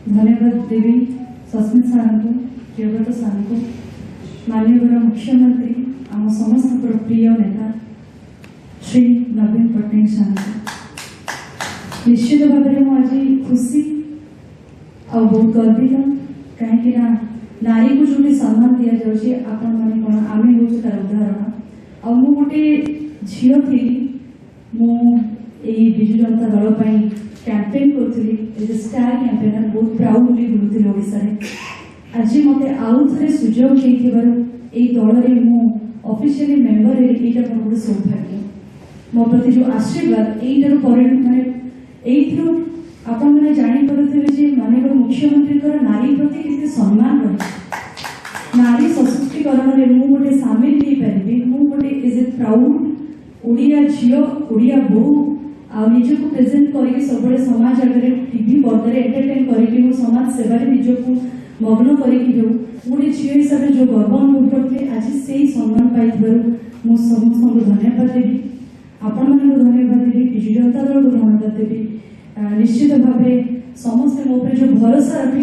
धन्यवाद देवी सस्मित सार को प्रियव्रत सार को माननीय मुख्यमंत्री आम समस्त प्रिय नेता श्री नवीन पट्टनायक सार निश्चित भाव में मुझे खुशी आ बहुत गर्वित कहीं नारी को जो सम्मान दि जाऊँगी आपण मैंने कौन आम हूँ तार उदाहरण आ गोटे झी थी विजु जनता दल कैंपेन करी स्टार कैंपेनर बहुत प्राउडली बुलूली ओडिशा आज मत आउ थे सुजोग दल में ऑफिशियली मेंबर यहाँ मोर गोटे सौभाग्य मो प्रति जो आशीर्वाद यही मानने आपण मैंने जापे माननीय मुख्यमंत्री नारी प्रति किसी सम्मान रही नारी सशक्तिकरण में गोटे सामिल हो पारि गोटे इज ए प्राउड ओडिया झील ओडिया बो आ निज को प्रेजेंट करके सब समाज आगे टीवी पर्दार एंटरटेन करके समाज सेवा निज को मग्न करके जो गोटे झील हिसाब से जो गर्व अनुभव करते आज से सम्मान पाई मुझे समस्त धन्यवाद देवी आपण मान धन्यवाद देवी विजु जनता दल को धन्यवाद देवी निश्चित भाव समस्ते मो जो भरोसा रखी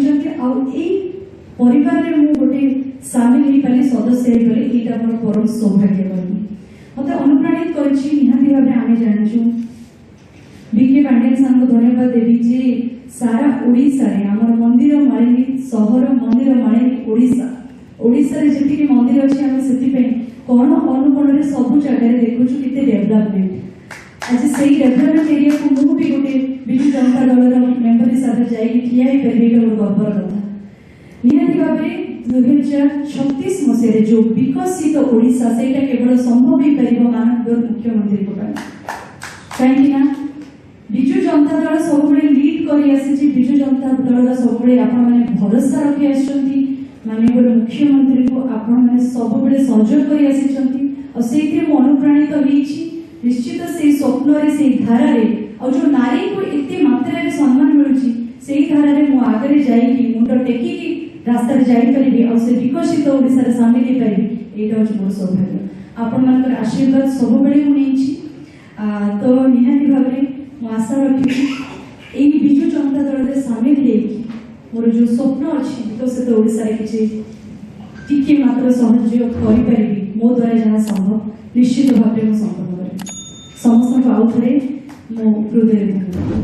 परिवार में मुझे गोटे सामिल हो पारि सदस्य हो पारि यहाँ मोर परम सौभाग्य करी मत अनुप्राणित करें जानचु बीके पांडेन सार को धन्यवाद देवी जे सारा ओडिशा रे आमर मंदिर मालिनी सहर मंदिर मालिनी ओडिशा ओडिशा रे जेतिकी मंदिर अछि हम सेति पे कोन अनुकोण रे सब जगह देखु छु किते डेवलपमेंट आज सेही डेवलपमेंट एरिया को मु भी गोटे विजु जनता दल मेंबर हिसाब से जाई ठिया ही परबे गोटे गबर कथा निहाती भाबे 2036 मसीह जो विकसित ओडिशा सेटा केवल संभव हो पारिबो माननीय मुख्यमंत्री को कहीं विजु जनता दल सब लीड कर विजु जनता दल सब भरोसा रखी आसमाननीय मुख्यमंत्री को आपण सब सहयोग कर अनुप्राणित निश्चित से स्वप्न से धारा जो नारी को एत मात्रा सम्मान मिलूँ से धारा मु आगे जाइए मुंड टेकिकी रास्ता जापरि और विकसित ओडिशा सामिल हो पारि यहाँ हूँ मोर सौभाग्य आपण मान आशीर्वाद सब मुझे तो निहाती भाव में आशा रखी विजु जनता दल में सामिल मोर जो स्वप्न अच्छी विकसित ओडिशा किसी टिके मात्र सहयोग करें मो द्वारा जहाँ संभव निश्चित भाव में संपर्क करें समस्त आउ थे मो हृदय धन्यवाद।